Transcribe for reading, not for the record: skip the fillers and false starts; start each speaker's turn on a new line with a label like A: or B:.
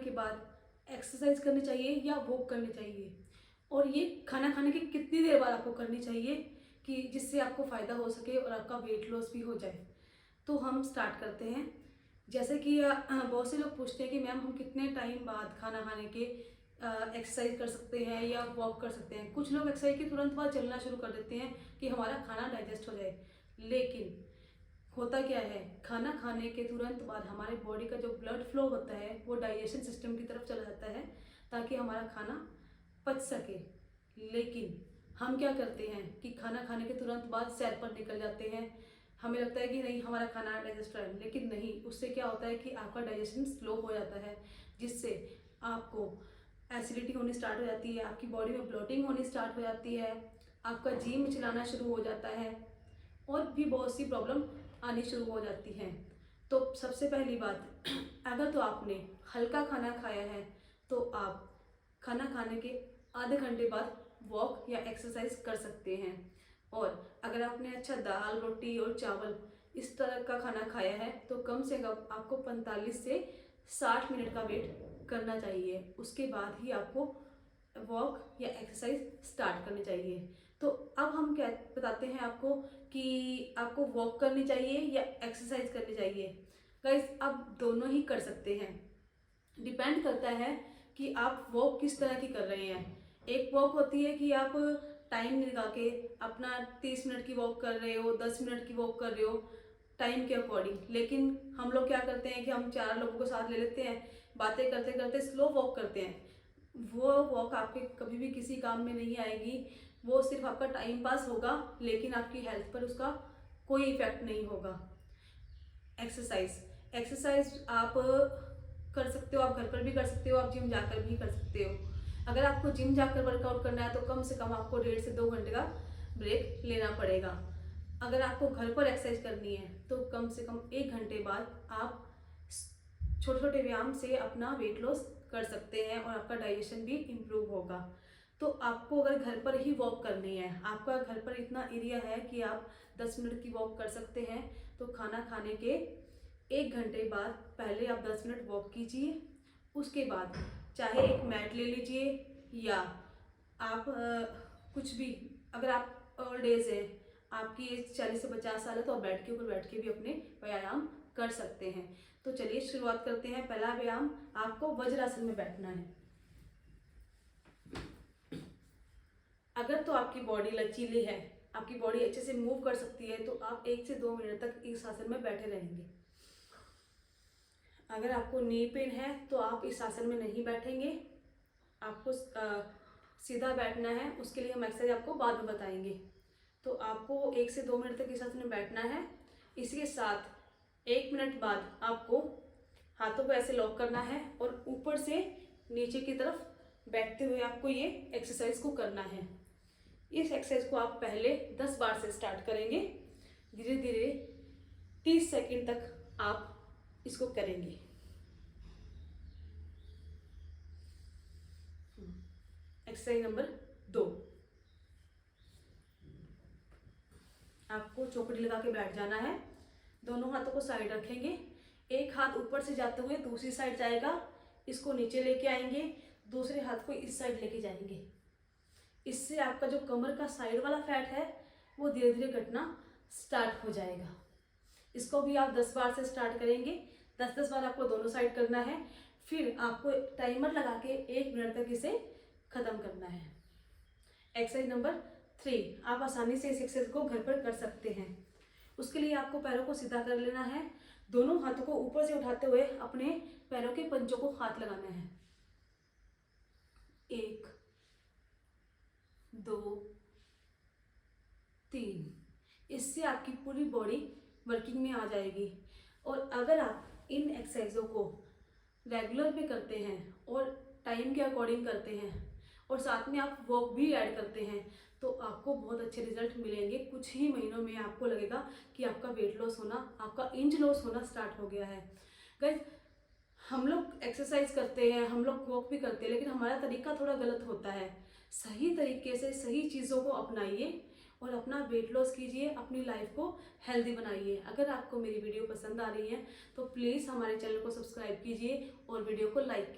A: के बाद एक्सरसाइज करनी चाहिए या वॉक करनी चाहिए, और ये खाना खाने के कितनी देर बाद आपको करनी चाहिए कि जिससे आपको फ़ायदा हो सके और आपका वेट लॉस भी हो जाए। तो हम स्टार्ट करते हैं। जैसे कि बहुत से लोग पूछते हैं कि मैम हम कितने टाइम बाद खाना खाने के एक्सरसाइज कर सकते हैं या वॉक कर सकते हैं। कुछ लोग एक्सरसाइज के तुरंत बाद चलना शुरू कर देते हैं कि हमारा खाना डाइजेस्ट हो जाए, लेकिन होता क्या है, खाना खाने के तुरंत बाद हमारे बॉडी का जो ब्लड फ्लो होता है वो डाइजेशन सिस्टम की तरफ चला जाता है ताकि हमारा खाना पच सके। लेकिन हम क्या करते हैं कि खाना खाने के तुरंत बाद सैर पर निकल जाते हैं। हमें लगता है कि नहीं हमारा खाना डाइजेस्ट है, लेकिन नहीं, उससे क्या होता है कि आपका डाइजेशन स्लो हो जाता है, जिससे आपको एसिडिटी होनी स्टार्ट हो जाती है, आपकी बॉडी में ब्लोटिंग होनी स्टार्ट हो जाती है, आपका जी मिचलाना शुरू हो जाता है और भी बहुत सी प्रॉब्लम आनी शुरू हो जाती हैं। तो सबसे पहली बात, अगर तो आपने हल्का खाना खाया है तो आप खाना खाने के आधे घंटे बाद वॉक या एक्सरसाइज कर सकते हैं। और अगर आपने अच्छा दाल रोटी और चावल इस तरह का खाना खाया है तो कम से कम आपको 45 से 60 मिनट का वेट करना चाहिए। उसके बाद ही आपको वॉक या एक्सरसाइज स्टार्ट करनी चाहिए। तो अब हम क्या बताते हैं आपको कि आपको वॉक करनी चाहिए या एक्सरसाइज करनी चाहिए। गाइस, आप दोनों ही कर सकते हैं, डिपेंड करता है कि आप वॉक किस तरह की कर रहे हैं। एक वॉक होती है कि आप टाइम लगा के अपना 30 मिनट की वॉक कर रहे हो, 10 मिनट की वॉक कर रहे हो टाइम के अकॉर्डिंग। लेकिन हम लोग क्या करते हैं कि हम 4 लोगों को साथ ले लेते हैं, बातें करते करते स्लो वॉक करते हैं। वो वॉक आपके कभी भी किसी काम में नहीं आएगी, वो सिर्फ आपका टाइम पास होगा, लेकिन आपकी हेल्थ पर उसका कोई इफेक्ट नहीं होगा। एक्सरसाइज एक्सरसाइज आप कर सकते हो, आप घर पर भी कर सकते हो, आप जिम जाकर भी कर सकते हो। अगर आपको जिम जाकर वर्कआउट करना है तो कम से कम आपको 1.5 से 2 घंटे का ब्रेक लेना पड़ेगा। अगर आपको घर पर एक्सरसाइज करनी है तो कम से कम 1 घंटे बाद आप छोटे छोटे व्यायाम से अपना वेट लॉस कर सकते हैं और आपका डाइजेशन भी इम्प्रूव होगा। तो आपको अगर घर पर ही वॉक करनी है, आपका घर पर इतना एरिया है कि आप 10 मिनट की वॉक कर सकते हैं, तो खाना खाने के 1 घंटे बाद पहले आप 10 मिनट वॉक कीजिए। उसके बाद चाहे एक मैट ले लीजिए या आप कुछ भी, अगर आप ओल्ड एज है, आपकी एज 40 से 50 साल है, तो आप बेड के ऊपर बैठ के भी अपने व्यायाम कर सकते हैं। तो चलिए शुरुआत करते हैं। पहला व्यायाम, आपको वज्रासन में बैठना है। अगर तो आपकी बॉडी लचीली है, आपकी बॉडी अच्छे से मूव कर सकती है, तो आप 1 से 2 मिनट तक इस आसन में बैठे रहेंगे। अगर आपको नी पेन है तो आप इस आसन में नहीं बैठेंगे, आपको सीधा बैठना है। उसके लिए हम एक्सरसाइज आपको बाद में बताएंगे। तो आपको 1 से 2 मिनट तक इस आसन में बैठना है। इसके साथ 1 मिनट बाद आपको हाथों को ऐसे लॉक करना है और ऊपर से नीचे की तरफ बैठते हुए आपको ये एक्सरसाइज को करना है। इस एक्सरसाइज को आप पहले 10 बार से स्टार्ट करेंगे, धीरे धीरे 30 सेकंड तक आप इसको करेंगे। एक्सरसाइज नंबर 2, आपको चौकड़ी लगा के बैठ जाना है। दोनों हाथों को साइड रखेंगे, एक हाथ ऊपर से जाते हुए दूसरी साइड जाएगा, इसको नीचे लेके आएंगे, दूसरे हाथ को इस साइड लेके जाएंगे। इससे आपका जो कमर का साइड वाला फैट है वो धीरे धीरे घटना स्टार्ट हो जाएगा। इसको भी आप 10 बार से स्टार्ट करेंगे। 10-10 बार आपको दोनों साइड करना है। फिर आपको टाइमर लगा के 1 मिनट तक इसे खत्म करना है। एक्सरसाइज नंबर 3, आप आसानी से इस एक्सरसाइज को घर पर कर सकते हैं। उसके लिए आपको पैरों को सीधा कर लेना है, दोनों हाथों को ऊपर से उठाते हुए अपने पैरों के पंजों को हाथ लगाना है। 1 2 3, इससे आपकी पूरी बॉडी वर्किंग में आ जाएगी। और अगर आप इन एक्सरसाइजों को रेगुलर पे करते हैं और टाइम के अकॉर्डिंग करते हैं और साथ में आप वॉक भी ऐड करते हैं, तो आपको बहुत अच्छे रिजल्ट मिलेंगे। कुछ ही महीनों में आपको लगेगा कि आपका वेट लॉस होना, आपका इंच लॉस होना स्टार्ट हो गया है। गाइस, हम लोग एक्सरसाइज करते हैं, हम लोग वॉक भी करते हैं, लेकिन हमारा तरीका थोड़ा गलत होता है। सही तरीके से सही चीज़ों को अपनाइए और अपना वेट लॉस कीजिए, अपनी लाइफ को हेल्दी बनाइए। अगर आपको मेरी वीडियो पसंद आ रही है तो प्लीज़ हमारे चैनल को सब्सक्राइब कीजिए और वीडियो को लाइक